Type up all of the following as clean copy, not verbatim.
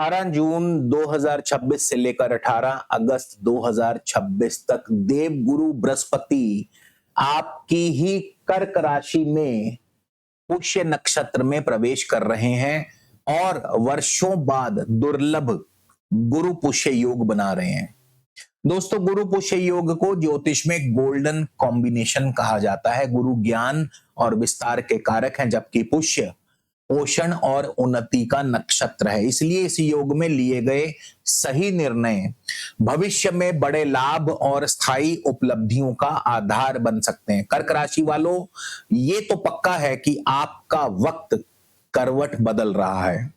18 जून 2026 से लेकर 18 अगस्त 2026 तक देवगुरु बृहस्पति आपकी ही कर्क राशि में पुष्य नक्षत्र में प्रवेश कर रहे हैं और वर्षों बाद दुर्लभ गुरु पुष्य योग बना रहे हैं। दोस्तों, गुरु पुष्य योग को ज्योतिष में गोल्डन कॉम्बिनेशन कहा जाता है। गुरु ज्ञान और विस्तार के कारक हैं, जबकि पुष्य पोषण और उन्नति का नक्षत्र है। इसलिए इस योग में लिए गए सही निर्णय भविष्य में बड़े लाभ और स्थायी उपलब्धियों का आधार बन सकते हैं। कर्क राशि वालों, ये तो पक्का है कि आपका वक्त करवट बदल रहा है।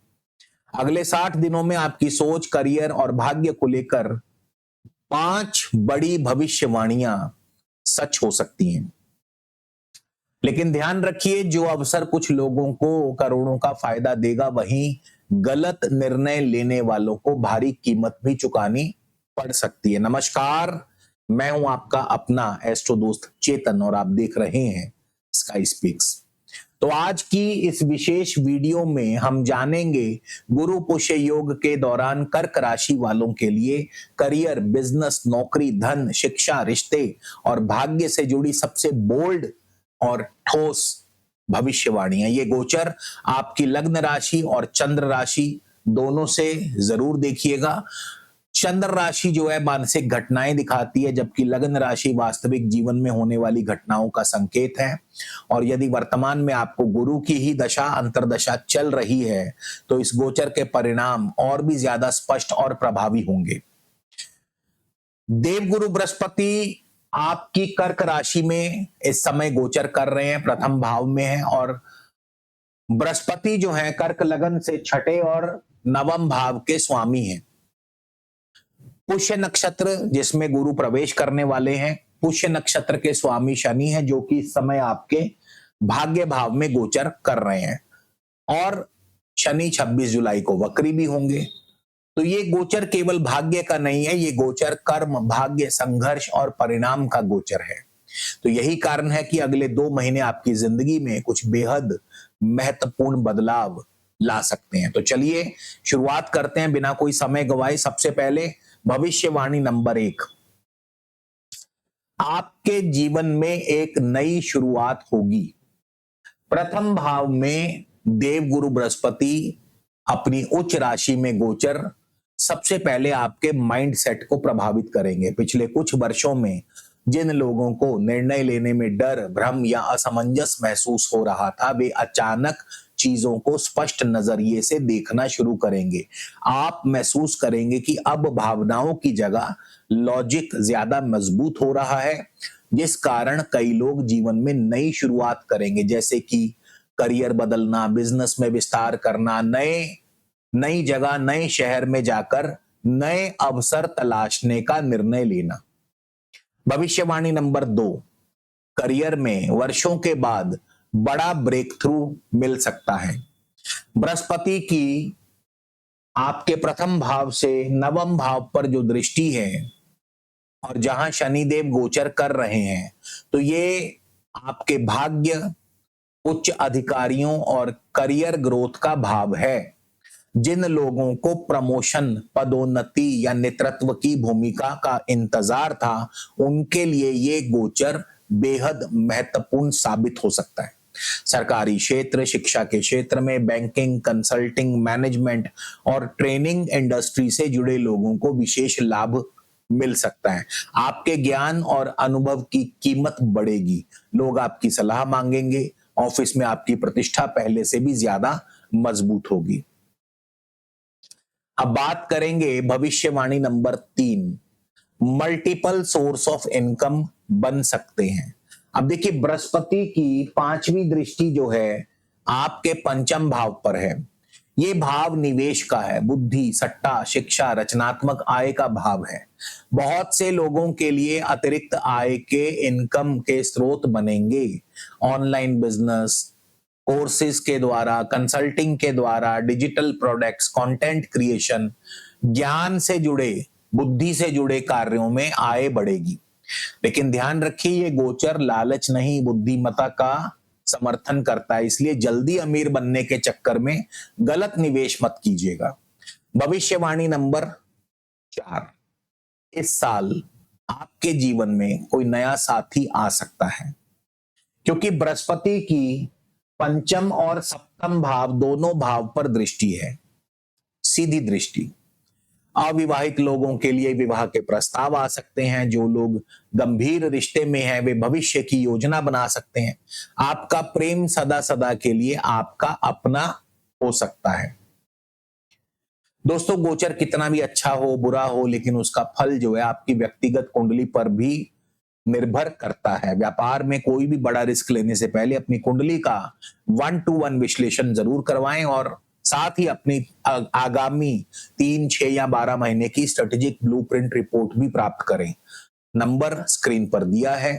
अगले 60 दिनों में आपकी सोच, करियर और भाग्य को लेकर 5 बड़ी भविष्यवाणियां सच हो सकती हैं। लेकिन ध्यान रखिए, जो अवसर कुछ लोगों को करोड़ों का फायदा देगा, वहीं गलत निर्णय लेने वालों को भारी कीमत भी चुकानी पड़ सकती है। नमस्कार, मैं हूं आपका अपना एस्ट्रो दोस्त चेतन और आप देख रहे हैं स्काई स्पीक्स। तो आज की इस विशेष वीडियो में हम जानेंगे गुरु पुष्य योग के दौरान कर्क राशि वालों के लिए करियर, बिजनेस, नौकरी, धन, शिक्षा, रिश्ते और भाग्य से जुड़ी सबसे बोल्ड और ठोस भविष्यवाणियां। ये गोचर आपकी लग्न राशि और चंद्र राशि दोनों से जरूर देखिएगा। चंद्र राशि जो है मानसिक घटनाएं दिखाती है, जबकि लग्न राशि वास्तविक जीवन में होने वाली घटनाओं का संकेत है। और यदि वर्तमान में आपको गुरु की ही दशा अंतर्दशा चल रही है, तो इस गोचर के परिणाम और भी ज्यादा स्पष्ट और प्रभावी होंगे। देवगुरु बृहस्पति आपकी कर्क राशि में इस समय गोचर कर रहे हैं, प्रथम भाव में है। और बृहस्पति जो है कर्क लगन से छठे और नवम भाव के स्वामी हैं। पुष्य नक्षत्र जिसमें गुरु प्रवेश करने वाले हैं, पुष्य नक्षत्र के स्वामी शनि है, जो कि इस समय आपके भाग्य भाव में गोचर कर रहे हैं। और शनि 26 जुलाई को वक्री भी होंगे। तो ये गोचर केवल भाग्य का नहीं है, ये गोचर कर्म, भाग्य, संघर्ष और परिणाम का गोचर है। तो यही कारण है कि अगले 2 महीने आपकी जिंदगी में कुछ बेहद महत्वपूर्ण बदलाव ला सकते हैं। तो चलिए शुरुआत करते हैं बिना कोई समय गवाए। सबसे पहले भविष्यवाणी नंबर 1, आपके जीवन में एक नई शुरुआत होगी। प्रथम भाव में देवगुरु बृहस्पति अपनी उच्च राशि में गोचर सबसे पहले आपके माइंड सेट को प्रभावित करेंगे। पिछले कुछ वर्षों में जिन लोगों को निर्णय लेने में डर, भ्रम या असमंजस महसूस हो रहा था, वे अचानक चीजों को स्पष्ट नजरिए से देखना शुरू करेंगे। आप महसूस करेंगे कि अब भावनाओं की जगह लॉजिक ज्यादा मजबूत हो रहा है, जिस कारण कई लोग जीवन में नई शुरुआत करेंगे, जैसे कि करियर बदलना, बिजनेस में विस्तार करना, नई जगह, नए शहर में जाकर नए अवसर तलाशने का निर्णय लेना। भविष्यवाणी नंबर 2, करियर में वर्षों के बाद बड़ा ब्रेक थ्रू मिल सकता है। बृहस्पति की आपके प्रथम भाव से नवम भाव पर जो दृष्टि है और जहां शनिदेव गोचर कर रहे हैं, तो ये आपके भाग्य, उच्च अधिकारियों और करियर ग्रोथ का भाव है। जिन लोगों को प्रमोशन, पदोन्नति या नेतृत्व की भूमिका का इंतजार था, उनके लिए ये गोचर बेहद महत्वपूर्ण साबित हो सकता है। सरकारी क्षेत्र, शिक्षा के क्षेत्र में, बैंकिंग, कंसल्टिंग, मैनेजमेंट और ट्रेनिंग इंडस्ट्री से जुड़े लोगों को विशेष लाभ मिल सकता है। आपके ज्ञान और अनुभव की कीमत बढ़ेगी। लोग आपकी सलाह मांगेंगे। ऑफिस में आपकी प्रतिष्ठा पहले से भी ज्यादा मजबूत होगी। अब बात करेंगे भविष्यवाणी number 3, multiple source of income बन सकते हैं। अब देखिए, बृहस्पति की 5वीं दृष्टि जो है आपके पंचम भाव पर है। ये भाव निवेश का है, बुद्धि, सट्टा, शिक्षा, रचनात्मक आय का भाव है। बहुत से लोगों के लिए अतिरिक्त आय के इनकम के स्रोत बनेंगे। ऑनलाइन बिजनेस, कोर्सेज के द्वारा, कंसल्टिंग के द्वारा, डिजिटल प्रोडक्ट्स, कंटेंट क्रिएशन, ज्ञान से जुड़े, बुद्धि से जुड़े कार्यों में आय बढ़ेगी। लेकिन ध्यान रखिए, ये गोचर लालच नहीं, बुद्धिमत्ता का समर्थन करता है। इसलिए जल्दी अमीर बनने के चक्कर में गलत निवेश मत कीजिएगा। भविष्यवाणी नंबर 4, इस साल आपके जीवन में कोई नया साथी आ सकता है, क्योंकि बृहस्पति की पंचम और सप्तम भाव दोनों भाव पर दृष्टि है, सीधी दृष्टि। अविवाहित लोगों के लिए विवाह के प्रस्ताव आ सकते हैं। जो लोग गंभीर रिश्ते में हैं वे भविष्य की योजना बना सकते हैं। आपका प्रेम सदा सदा के लिए आपका अपना हो सकता है। दोस्तों, गोचर कितना भी अच्छा हो बुरा हो, लेकिन उसका फल जो है आपकी व्यक्तिगत कुंडली पर भी निर्भर करता है। व्यापार में कोई भी बड़ा रिस्क लेने से पहले अपनी कुंडली का 1-to-1 विश्लेषण जरूर करवाएं और साथ ही अपनी आगामी 3, 6 या 12 महीने की स्ट्रेटेजिक ब्लूप्रिंट रिपोर्ट भी प्राप्त करें। नंबर स्क्रीन पर दिया है।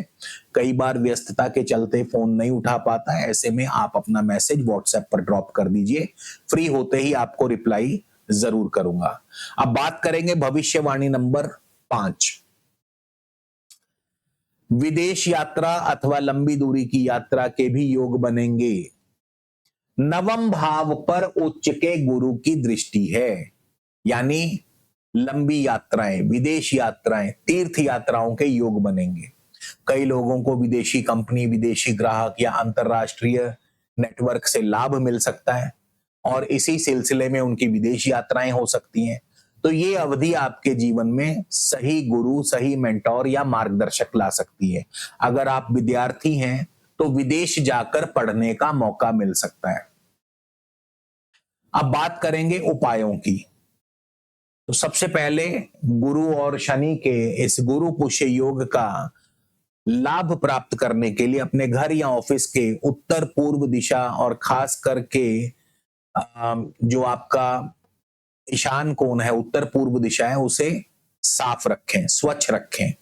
कई बार व्यस्तता के चलते फोन नहीं उठा पाता है, ऐसे में आप अपना मैसेज व्हाट्सएप पर ड्रॉप कर दीजिए। फ्री होते ही आपको रिप्लाई जरूर करूंगा। अब बात करेंगे भविष्यवाणी नंबर 5। विदेश यात्रा अथवा लंबी दूरी की यात्रा के भी योग बनेंगे। नवम भाव पर उच्च के गुरु की दृष्टि है, यानी लंबी यात्राएं, विदेश यात्राएं, तीर्थ यात्राओं के योग बनेंगे। कई लोगों को विदेशी कंपनी, विदेशी ग्राहक या अंतरराष्ट्रीय नेटवर्क से लाभ मिल सकता है और इसी सिलसिले में उनकी विदेश यात्राएं हो सकती हैं। तो ये अवधि आपके जीवन में सही गुरु, सही मेंटोर या मार्गदर्शक ला सकती है। अगर आप विद्यार्थी हैं तो विदेश जाकर पढ़ने का मौका मिल सकता है। अब बात करेंगे उपायों की। तो सबसे पहले गुरु और शनि के इस गुरु पुष्य योग का लाभ प्राप्त करने के लिए अपने घर या ऑफिस के उत्तर पूर्व दिशा और खास करके जो आपका ईशान कोण है, उत्तर पूर्व दिशा है, उसे साफ रखें, स्वच्छ रखें।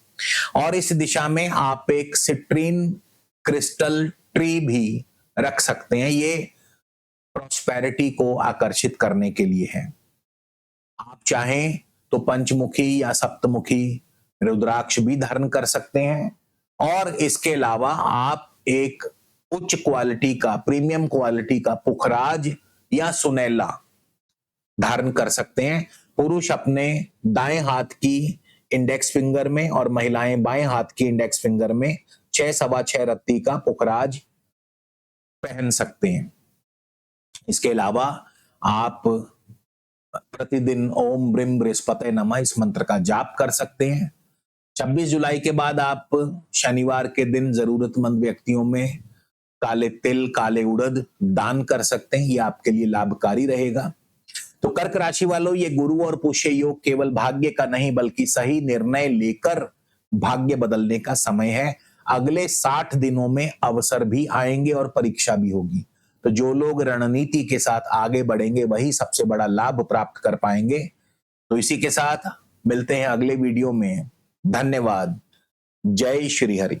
और इस दिशा में आप एक सिट्रीन क्रिस्टल ट्री भी रख सकते हैं। ये प्रॉस्पेरिटी को आकर्षित करने के लिए है। आप चाहें तो पंचमुखी या सप्तमुखी रुद्राक्ष भी धारण कर सकते हैं। और इसके अलावा आप एक उच्च क्वालिटी का, प्रीमियम क्वालिटी का पुखराज या सुनैला धारण कर सकते हैं। पुरुष अपने दाएं हाथ की इंडेक्स फिंगर में और महिलाएं बाएं हाथ की इंडेक्स फिंगर में 6 सवा 6 रत्ती का पुखराज पहन सकते हैं। इसके अलावा आप प्रतिदिन ओम ब्रीम बृहस्पते नमः इस मंत्र का जाप कर सकते हैं। 26 जुलाई के बाद आप शनिवार के दिन जरूरतमंद व्यक्तियों में काले तिल, काले उड़द दान कर सकते हैं। ये आपके लिए लाभकारी रहेगा। तो कर्क राशि वालों, ये गुरु और पुष्य योग केवल भाग्य का नहीं बल्कि सही निर्णय लेकर भाग्य बदलने का समय है। अगले 60 दिनों में अवसर भी आएंगे और परीक्षा भी होगी। तो जो लोग रणनीति के साथ आगे बढ़ेंगे वही सबसे बड़ा लाभ प्राप्त कर पाएंगे। तो इसी के साथ मिलते हैं अगले वीडियो में। धन्यवाद। जय श्री हरि।